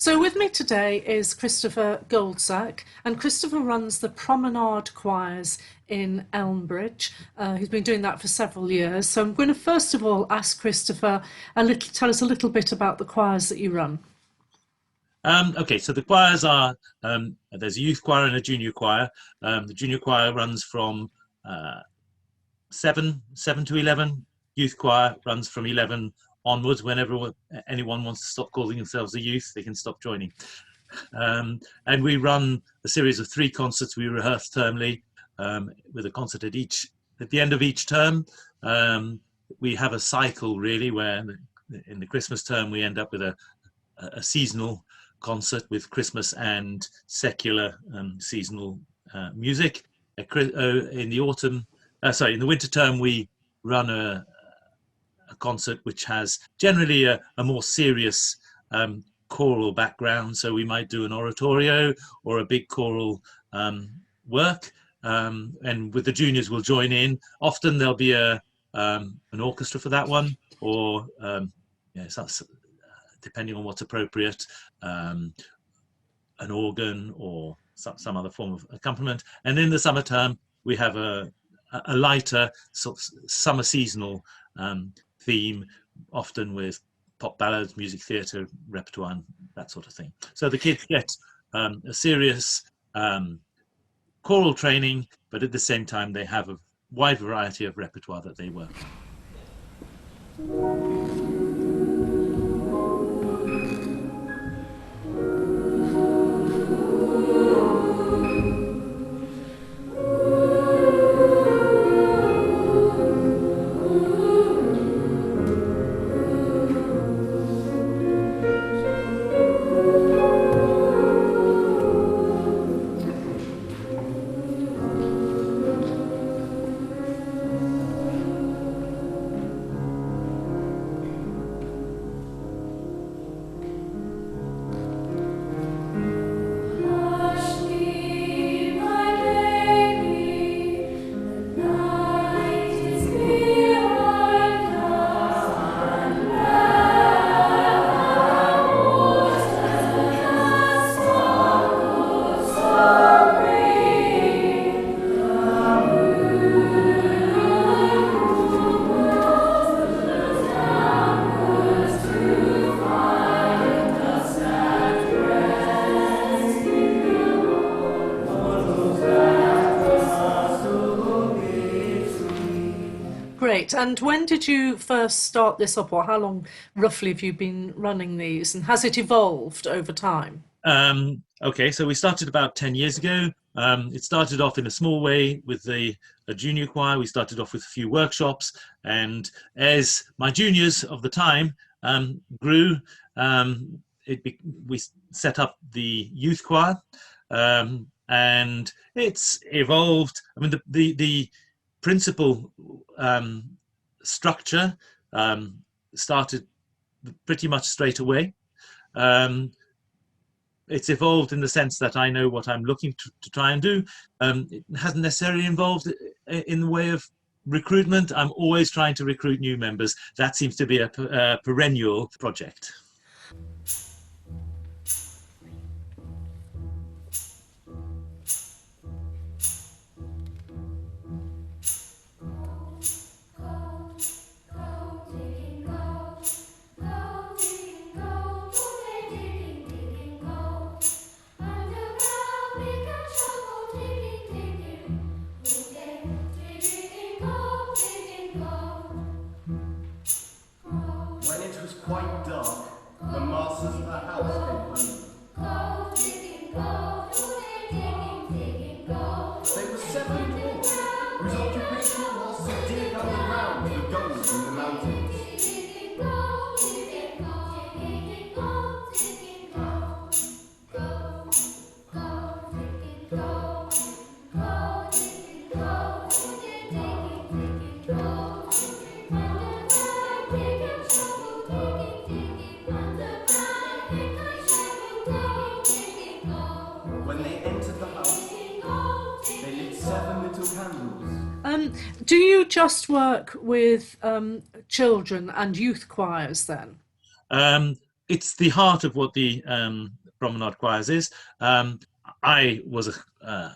So with me today is Christopher Goldsack, and Christopher runs the Promenade Choirs in Elmbridge. He's been doing that for several years. So I'm going to first of all ask Christopher tell us a little bit about the choirs that you run. Okay, so the choirs are, there's a youth choir and a junior choir. The junior choir runs from uh, 7 to 11. Youth choir runs from 11 onwards. Whenever anyone wants to stop calling themselves a youth, they can stop joining. And we run a series of 3 concerts. We rehearse termly, with a concert at the end of each term. We have a cycle really where in the Christmas term we end up with a seasonal concert with Christmas and secular seasonal music. In the autumn, in the winter term, we run a concert which has generally a more serious choral background. So we might do an oratorio or a big choral work, and with the juniors we'll join in. Often there'll be an orchestra for that one, or depending on what's appropriate, an organ or some other form of accompaniment. And in the summer term, we have a lighter sort of summer seasonal theme, often with pop ballads, music theatre, repertoire, and that sort of thing. So the kids get a serious choral training, but at the same time they have a wide variety of repertoire that they work on. Great. And when did you first start this up, or how long roughly have you been running these, and has it evolved over time? Okay, so we started about 10 years ago. It started off in a small way with a junior choir. We started off with a few workshops, and as my juniors of the time grew, we set up the youth choir, and it's evolved. I mean, the principal structure started pretty much straight away. It's evolved in the sense that I know what I'm looking to try and do. It hasn't necessarily involved in the way of recruitment. I'm always trying to recruit new members. That seems to be a perennial project. When it was quite dark, the masters of the house came home. They were 7 dwarfs, whose occupation it was to dig underground for gold in the mountains. When they entered the house, they lit 7 little candles. Do you just work with children and youth choirs then? it's the heart of what the Promenade Choirs is. I was a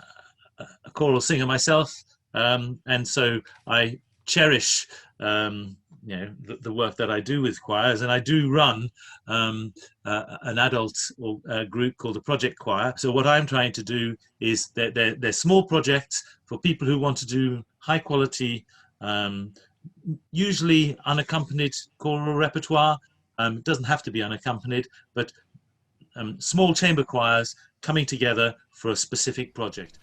choral singer myself, and so I cherish the work that I do with choirs, and I do run an adult group called the Project Choir. So what I'm trying to do is they're small projects for people who want to do high quality, usually unaccompanied choral repertoire. It doesn't have to be unaccompanied, but small chamber choirs coming together for a specific project.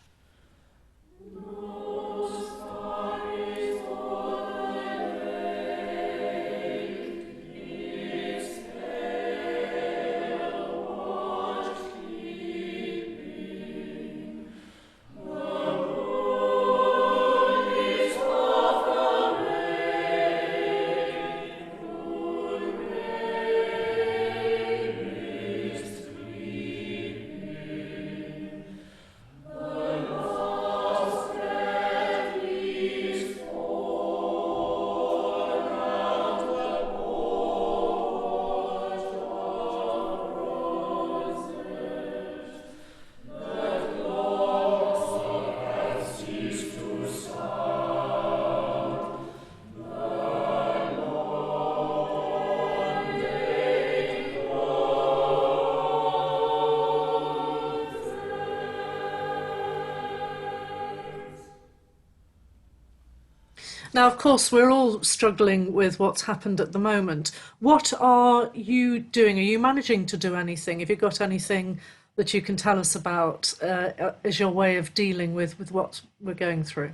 Now, of course, we're all struggling with what's happened at the moment. What are you doing? Are you managing to do anything? Have you got anything that you can tell us about as your way of dealing with what we're going through?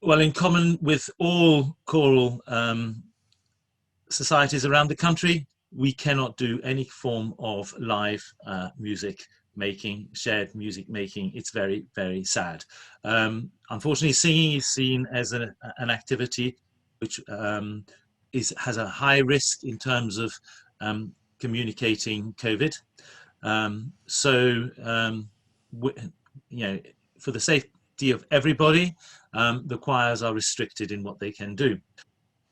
Well, in common with all choral societies around the country, we cannot do any form of live music making, shared music making. It's very, very sad. Unfortunately, singing is seen as an activity which has a high risk in terms of communicating COVID. For the safety of everybody, the choirs are restricted in what they can do.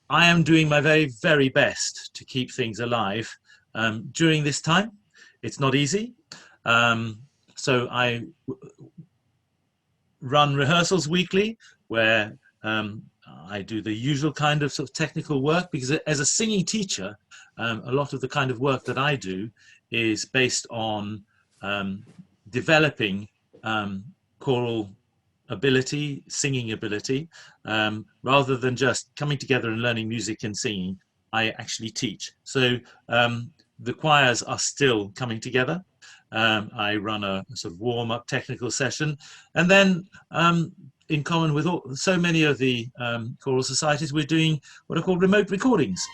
I am doing my very, very best to keep things alive during this time. It's not easy. So I run rehearsals weekly where I do the usual kind of sort of technical work, because as a singing teacher, a lot of the kind of work that I do is based on developing choral ability, singing ability, rather than just coming together and learning music and singing. I actually teach. So the choirs are still coming together. I run a sort of warm-up technical session, and then in common with so many of the choral societies, we're doing what are called remote recordings.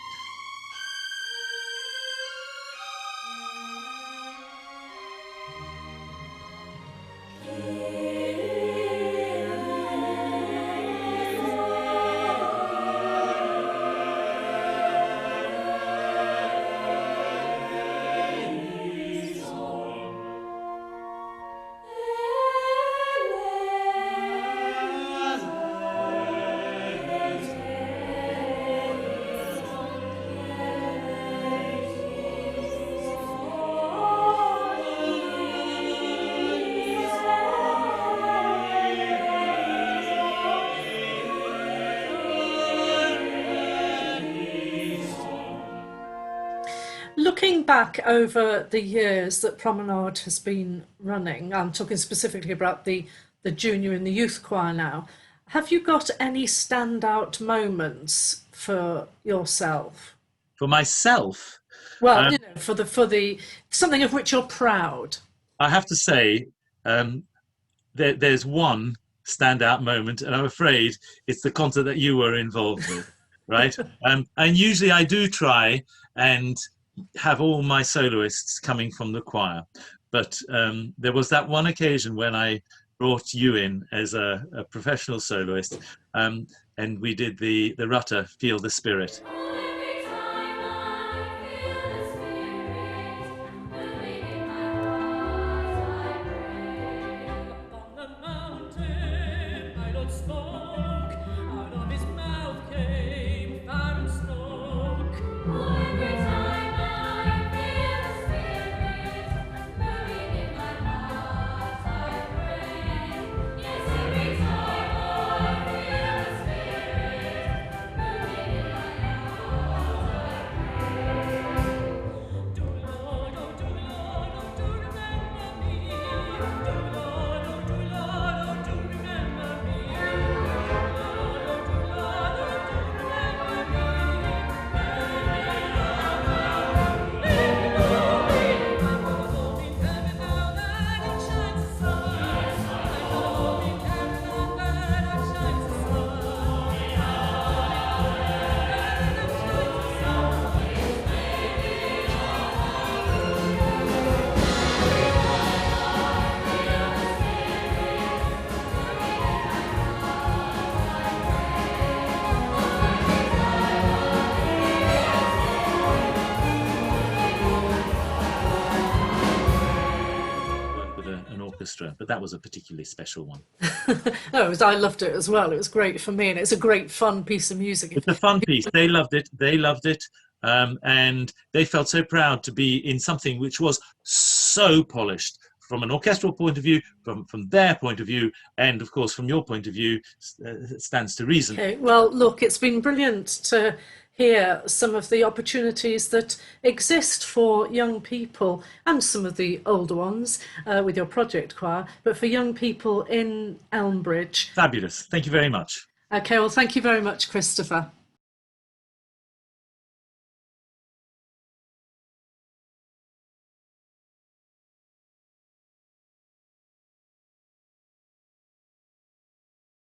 Looking back over the years that Promenade has been running, I'm talking specifically about the junior and the youth choir now, have you got any standout moments for yourself? For myself, Well, for the something of which you're proud. I have to say, there's one standout moment, and I'm afraid it's the concert that you were involved with, right? And usually I do try and have all my soloists coming from the choir, but there was that one occasion when I brought you in as a professional soloist, and we did the rutter, Feel the Spirit. orchestra, but that was a particularly special one. No, I loved it as well. It was great for me, and it's a great fun piece of music. It's a fun piece. They loved it. They loved it. And they felt so proud to be in something which was so polished from an orchestral point of view, from their point of view, and of course from your point of view, stands to reason. Okay, well, look, it's been brilliant to hear some of the opportunities that exist for young people and some of the older ones with your project choir, but for young people in Elmbridge. Fabulous. Thank you very much. Okay, well, thank you very much, Christopher.